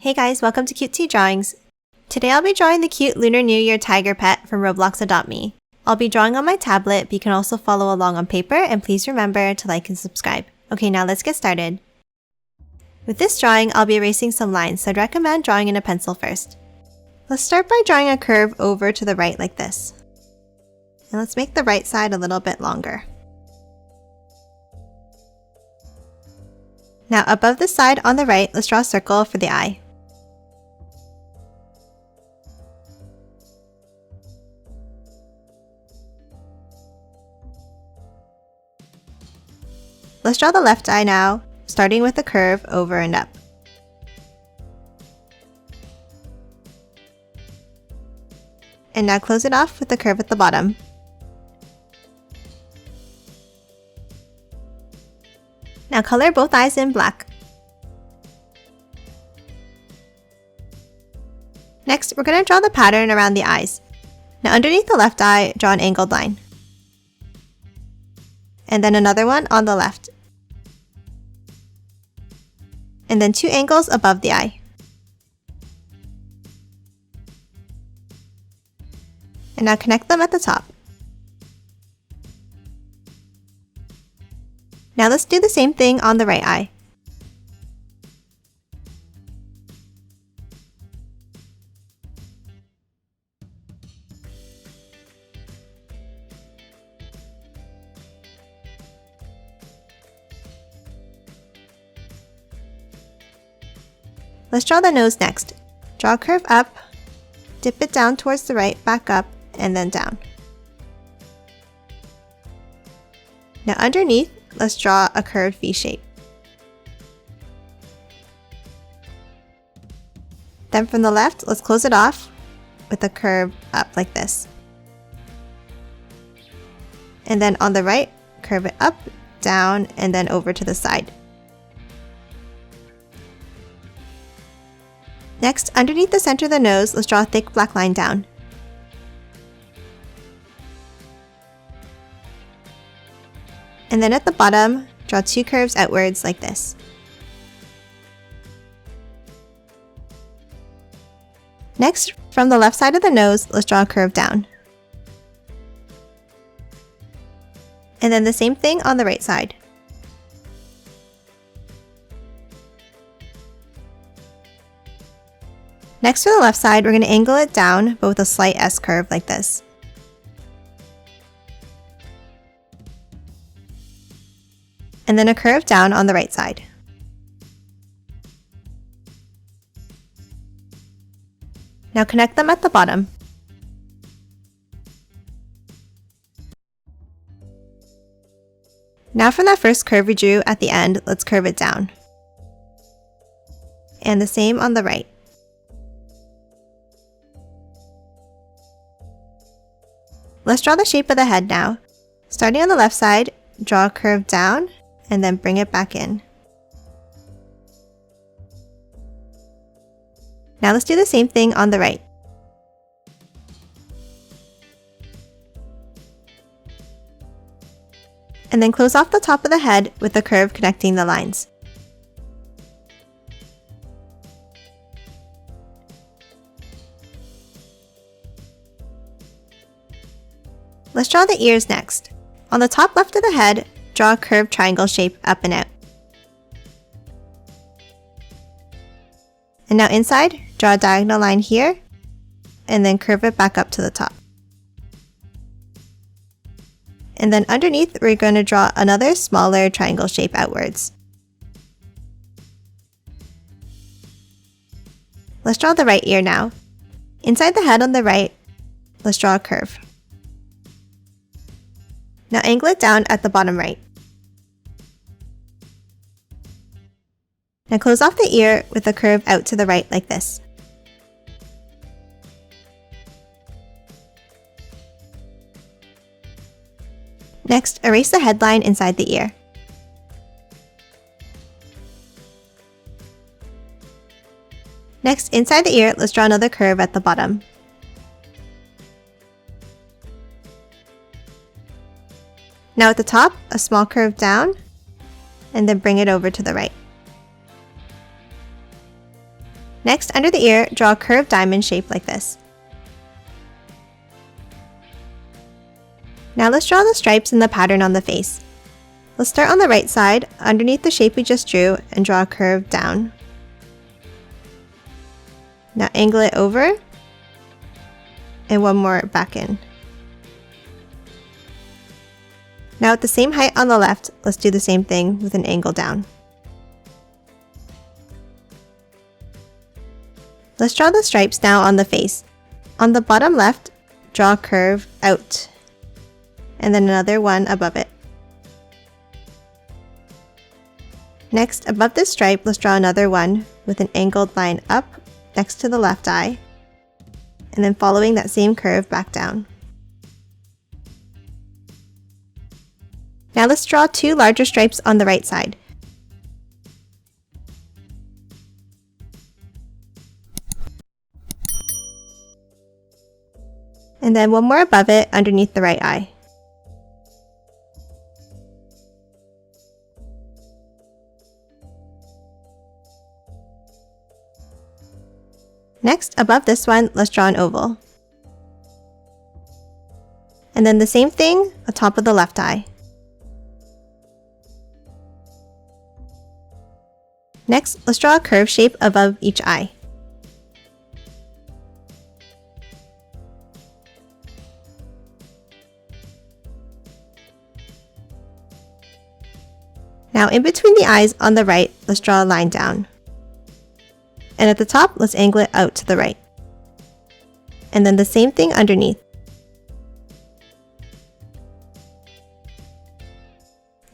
Hey guys, welcome to Cute Tea Drawings. Today I'll be drawing the cute Lunar New Year tiger pet from Roblox Adopt Me. I'll be drawing on my tablet, but you can also follow along on paper, and please remember to like and subscribe. Okay, now let's get started. With this drawing, I'll be erasing some lines, so I'd recommend drawing in a pencil first. Let's start by drawing a curve over to the right like this. And let's make the right side a little bit longer. Now above the side on the right, let's draw a circle for the eye. Let's draw the left eye now, starting with the curve over and up. And now close it off with the curve at the bottom. Now color both eyes in black. Next, we're going to draw the pattern around the eyes. Now underneath the left eye, draw an angled line. And then another one on the left. And then two angles above the eye. And now connect them at the top. Now let's do the same thing on the right eye. Let's draw the nose next. Draw a curve up, dip it down towards the right, back up, and then down. Now underneath, let's draw a curved V shape. Then from the left, let's close it off with a curve up like this. And then on the right, curve it up, down, and then over to the side. Next, underneath the center of the nose, let's draw a thick black line down. And then at the bottom, draw two curves outwards like this. Next, from the left side of the nose, let's draw a curve down. And then the same thing on the right side. Next, for the left side, we're going to angle it down, but with a slight S curve like this. And then a curve down on the right side. Now connect them at the bottom. Now from that first curve we drew at the end, let's curve it down. And the same on the right. Let's draw the shape of the head now. Starting on the left side, draw a curve down and then bring it back in. Now let's do the same thing on the right. And then close off the top of the head with the curve connecting the lines. Let's draw the ears next. On the top left of the head, draw a curved triangle shape up and out. And now inside, draw a diagonal line here, and then curve it back up to the top. And then underneath, we're going to draw another smaller triangle shape outwards. Let's draw the right ear now. Inside the head on the right, let's draw a curve. Now angle it down at the bottom right. Now close off the ear with a curve out to the right like this. Next, erase the headline inside the ear. Next, inside the ear, let's draw another curve at the bottom. Now at the top, a small curve down, and then bring it over to the right. Next, under the ear, draw a curved diamond shape like this. Now let's draw the stripes and the pattern on the face. Let's start on the right side, underneath the shape we just drew, and draw a curve down. Now angle it over, and one more back in. Now at the same height on the left, let's do the same thing with an angle down. Let's draw the stripes now on the face. On the bottom left, draw a curve out, and then another one above it. Next, above this stripe, let's draw another one with an angled line up next to the left eye, and then following that same curve back down. Now let's draw two larger stripes on the right side. And then one more above it underneath the right eye. Next, above this one, let's draw an oval. And then the same thing on top of the left eye. Next, let's draw a curve shape above each eye. Now in between the eyes on the right, let's draw a line down. And at the top, let's angle it out to the right. And then the same thing underneath.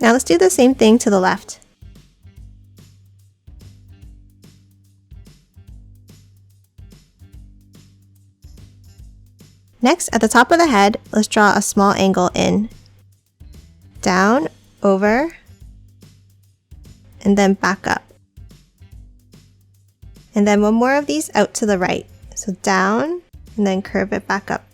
Now let's do the same thing to the left. Next, at the top of the head, let's draw a small angle in, down, over, and then back up. And then one more of these out to the right. So down, and then curve it back up.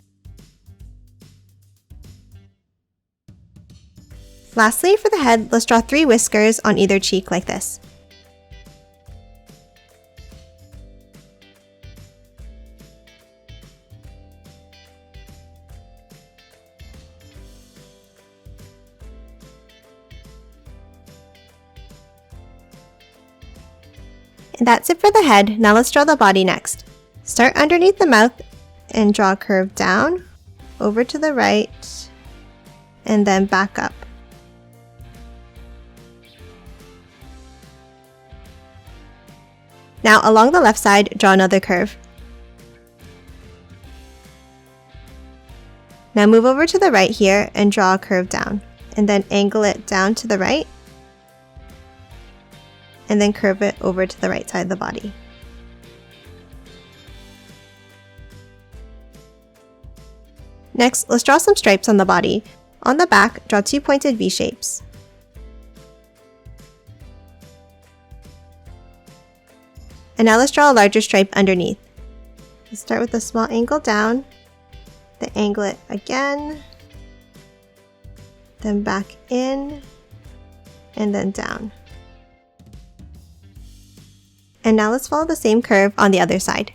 Lastly, for the head, let's draw 3 whiskers on either cheek like this. And that's it for the head. Now let's draw the body next. Start underneath the mouth and draw a curve down, over to the right, and then back up. Now along the left side, draw another curve. Now move over to the right here and draw a curve down, and then angle it down to the right, and then curve it over to the right side of the body. Next, let's draw some stripes on the body. On the back, draw 2 pointed V shapes. And now let's draw a larger stripe underneath. Let's start with a small angle down, then angle it again, then back in, and then down. And now let's follow the same curve on the other side.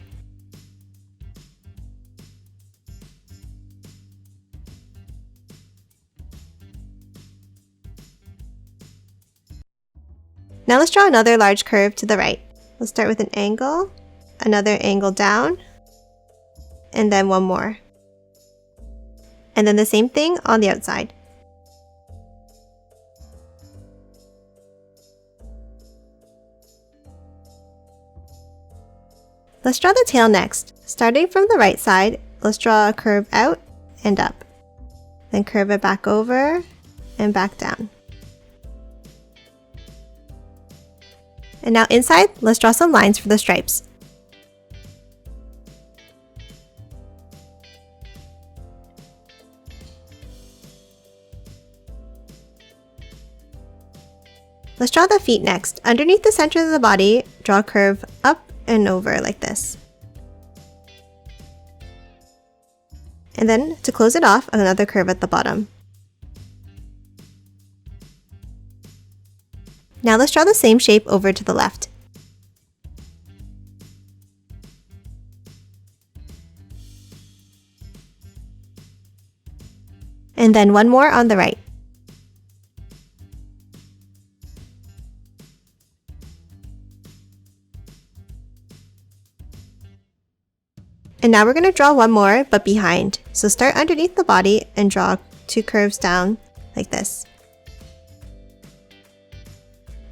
Now let's draw another large curve to the right. Let's start with an angle, another angle down, and then one more. And then the same thing on the outside. Let's draw the tail next. Starting from the right side, let's draw a curve out and up. Then curve it back over and back down. And now inside, let's draw some lines for the stripes. Let's draw the feet next. Underneath the center of the body, draw a curve up and over like this. And then to close it off, another curve at the bottom. Now let's draw the same shape over to the left. And then one more on the right. And now we're going to draw one more, but behind. So start underneath the body and draw 2 curves down like this.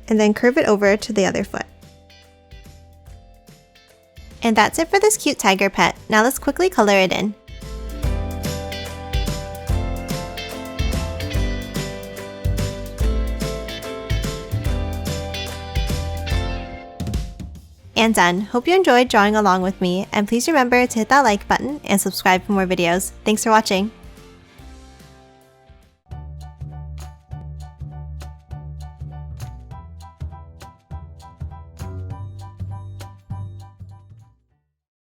And then curve it over to the other foot. And that's it for this cute tiger pet. Now let's quickly color it in. And done. Hope you enjoyed drawing along with me, and please remember to hit that like button and subscribe for more videos. Thanks for watching!